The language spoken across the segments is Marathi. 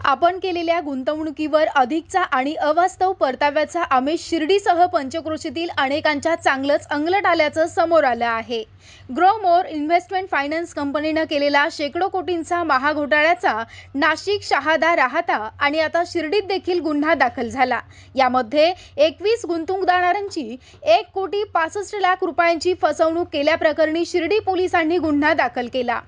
आपण केलेल्या गुंतवणुकीवर अधिकचा आणि अवास्तव परताव्याचा आमिष शिर्डीसह पंचक्रोशीतील अनेकांच्या चांगलंच अंगलट आल्याचं समोर आलं आहे। ग्रोमोर इन्व्हेस्टमेंट फायनान्स कंपनीने केलेला शेकडो कोटींचा महाघोटाळ्याचा नाशिक, शहादा, राहाता आणि आता शिर्डीत देखील गुन्हा दाखल झाला। यामध्ये 21 गुंतवणूकदारांची 1,65,00,000 रुपयांची फसवणूक केल्याप्रकरणी शिर्डी पोलिसांनी गुन्हा दाखल केला।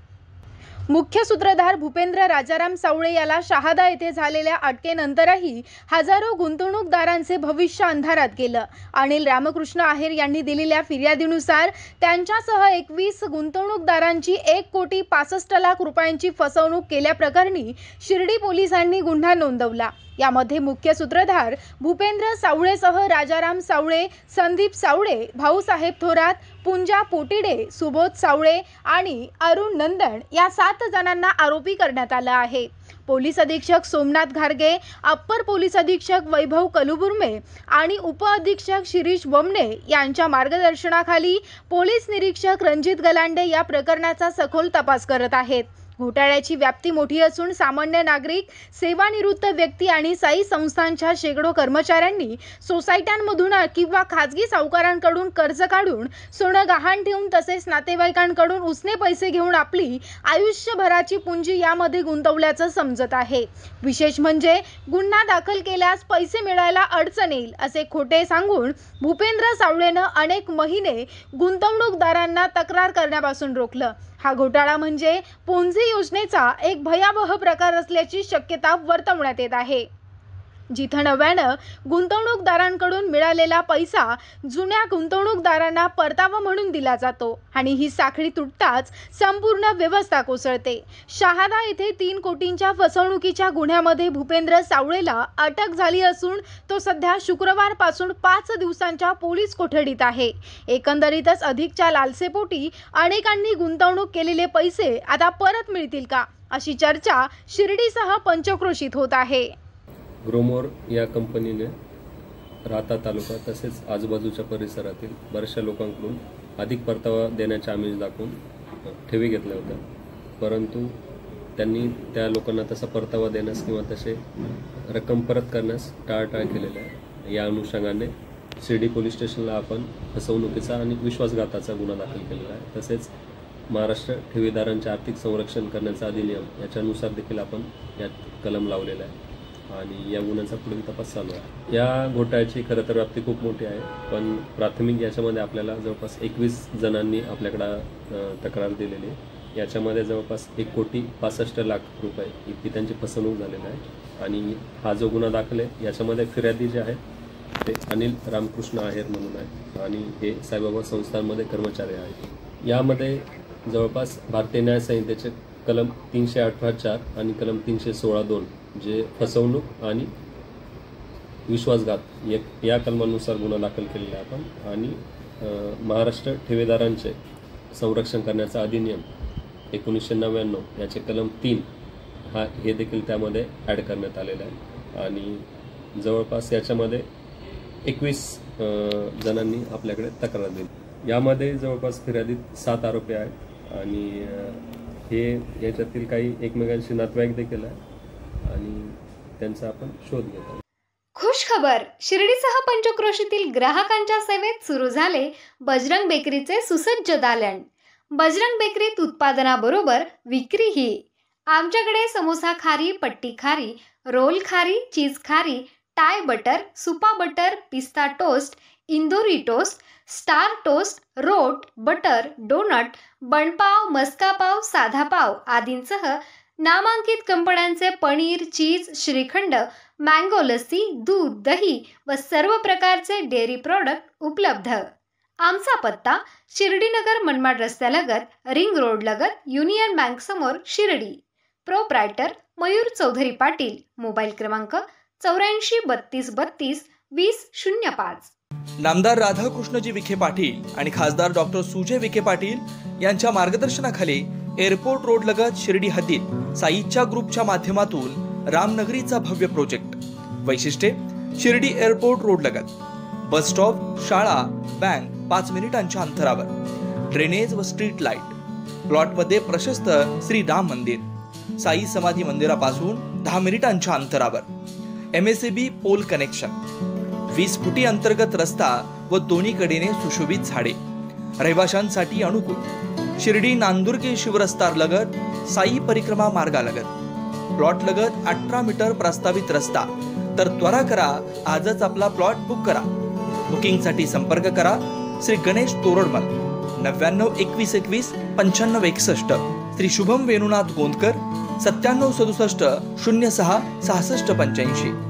मुख्य सूत्रधार भूपेंद्र राजाराम सावळे याला शहादा येथे झालेल्या अटकेनंतरही हजारो गुंतवणूकदारांचे भविष्य अंधारात गेलं। अनिल रामकृष्ण आहेर यांनी दिलेल्या फिर्यादीनुसार त्यांच्यासह 21 गुंतवणूकदारांची 1,65,00,000 रुपयांची फसवणूक केल्याप्रकरणी शिर्डी पोलिसांनी गुन्हा नोंदवला। यामध्ये मुख्य सूत्रधार भूपेंद्र सावळेसह राजाराम सावळे, संदीप सावळे, भाऊसाहेब थोरात, पुंजा पोटिडे, सुबोध सावळे आणि अरुण नंदन या 7 जणांना आरोपी करण्यात आला आहे। पोलीस अधीक्षक सोमनाथ घारगे, अप्पर पोलीस अधीक्षक वैभव कलुबुर्मे आणि उप अधीक्षक शिरीष बमणे यांच्या मार्गदर्शनाखाली पोलीस निरीक्षक रणजित गलांडे या प्रकरणाचा सखोल तपास करत आहेत। घोटाळ्याची व्याप्ती मोठी असून सामान्य नागरिक, सेवानिवृत्त व्यक्ती आणि साई संस्थांच्या शेकडो कर्मचाऱ्यांनी सोसायट्यांमधून किंवा खाजगी सावकारांकडून कर्ज काढून सोनं गहाण ठेवून तसेच नातेवाईकांकडून उसने पैसे घेऊन आपली आयुष्यभराची पुंजी यामध्ये गुंतवल्याचं समजत आहे। विशेष म्हणजे गुन्हा दाखल केल्यास पैसे मिळायला अडचण येईल असे खोटे सांगून भूपेंद्र सावळेनं अनेक महिने गुंतवणूकदारांना तक्रार करण्यापासून रोखलं। हा घोटाळा म्हणजे पोन्झी योजनेचा एक भयावह प्रकार असल्याची शक्यता वर्तवण्यात येत आहे, जिथे नव्यानं गुंतवणूकदारांकडून मिळालेला पैसा जुन्या गुंतवणूकदारांना परतावा म्हणून दिला जातो आणि ही साखळी तुटताच संपूर्ण व्यवस्था कोसळते। शहादा येथे 3 कोटींच्या फसवणुकीच्या गुन्ह्यामध्ये भूपेंद्र सावळेला अटक झाली असून तो सध्या शुक्रवारपासून 5 दिवसांच्या पोलीस कोठडीत आहे। एकंदरीतच अधिकच्या लालसेपोटी अनेकांनी गुंतवणूक केलेले पैसे आता परत मिळतील का, अशी चर्चा शिर्डीसह पंचक्रोशीत होत आहे। ग्रोमोर या कंपनीने राहाता तालुका तसेच आजूबाजूच्या परिसरातील बऱ्याचशा लोकांकडून अधिक परतावा देण्याचे आमिष दाखवून ठेवी घेतल्या होत्या, परंतु त्यांनी त्या लोकांना तसा परतावा देण्यास किंवा तसे रक्कम परत करण्यास टाळाटाळ केलेली आहे। या अनुषंगाने शिर्डी पोलीस स्टेशनला आपण फसवणुकीचा आणि विश्वासघाताचा गुन्हा दाखल केलेला आहे। तसेच महाराष्ट्र ठेवीदारांचे आर्थिक संरक्षण करण्याचा अधिनियम याच्यानुसार देखील आपण यात कलम लावलेला आहे आणि या गुन्ह्याचा पुढील तपास चालू आहे। या घोटाळ्याची खरं तर व्याप्ती खूप मोठी आहे, पण प्राथमिक याच्यामध्ये आपल्याला जवळपास 21 जणांनी आपल्याकडे तक्रार दिलेली आहे। याच्यामध्ये जवळपास 1,65,00,000 रुपये इतकी त्यांची फसवणूक झालेली आहे आणि हा जो गुन्हा दाखल आहे याच्यामध्ये फिर्यादी जे आहेत ते अनिल रामकृष्ण आहेर म्हणून आहे आणि हे साईबाबा संस्थांमध्ये कर्मचारी आहेत। यामध्ये जवळपास भारतीय न्याय संहितेचे कलम 318(4) आणि कलम 316(2) जे फसवणूक आणि विश्वासघात या कलमानुसार गुन्हा दाखल केलेला आहे आपण आणि महाराष्ट्र ठेवीदारांचे संरक्षण करण्याचा अधिनियम 1999 याचे कलम 3 हे देखील त्यामध्ये ॲड करण्यात आलेलं आहे आणि जवळपास याच्यामध्ये 21 जणांनी आपल्याकडे तक्रार दिली। यामध्ये जवळपास फिर्यादीत 7 आरोपी आहेत आणि हे याच्यातील काही एकमेकांशी नातेवाईक देखील आहे आणि त्यांचा आपण शोध घेत आहोत। खुश खबर, शिर्डीसह पंचक्रोशीतील ग्राहकांच्या सेवेत सुरू झाले बजरंग बेकरीचे सुसज्ज दालन। बजरंग बेकरीत उत्पादनाबरोबर विक्रीही। आमच्याकडे समोसा खारी, पट्टी खारी, रोल खारी, चीज खारी, टाय बटर, सुपा बटर, पिस्ता टोस्ट, इंदोरी टोस्ट, स्टार टोस्ट, रोट, बटर, डोनट, बनपाव, मस्का पाव, साधा पाव आदींसह नामांकित कंपन्यांचे पनीर, चीज, श्रीखंड, मँगो लस्सी, दूध, दही व सर्व प्रकारचे डेअरी प्रॉडक्ट उपलब्ध। आमचा पत्ता शिर्डीनगर मनमाड रस्त्यालगत, रिंग रोड लगत, युनियन बँक समोर, शिर्डी। प्रोप्रायटर मयूर चौधरी पाटील। मोबाईल क्रमांक 84 32 32 20 05। नामदार राधाकृष्णजी विखे पाटील आणि खासदार डॉक्टर सुजय विखे पाटील यांच्या मार्गदर्शनाखाली एअरपोर्ट रोड लगत शिर्डी हद्दीत साईच्या ग्रुपच्या माध्यमातून रामनगरीचा भव्य प्रोजेक्ट। वैशिष्ट्ये: शिर्डी एअरपोर्ट रोड लगत, बस स्टॉप, शाळा, बँक 5 मिनिटांच्या अंतरावर, ड्रेनेज व स्ट्रीट लाईट, प्लॉटमध्ये प्रशस्त श्री राम मंदिर, साई समाधी मंदिरापासून 10 मिनिटांच्या अंतरावर. MSAB पोल कनेक्शन, 20 फुटी अंतर्गत रस्ता व दोन्ही कडेने सुशोभित झाडे. रहिवाशांसाठी अनुकूल. शिर्डी नांदुर्गे शिवरस्ता लगत, साई परिक्रमा मार्गालगत. प्लॉट लगत 18 मीटर प्रस्तावित रस्ता. तर त्वरा करा, आजच आपला प्लॉट बुक करा. बुकिंगसाठी संपर्क करा श्री गणेश तोरडमल 99 21 21 95 61, श्री शुभम वेणुनाथ गोंदकर 97 67 06 66 85.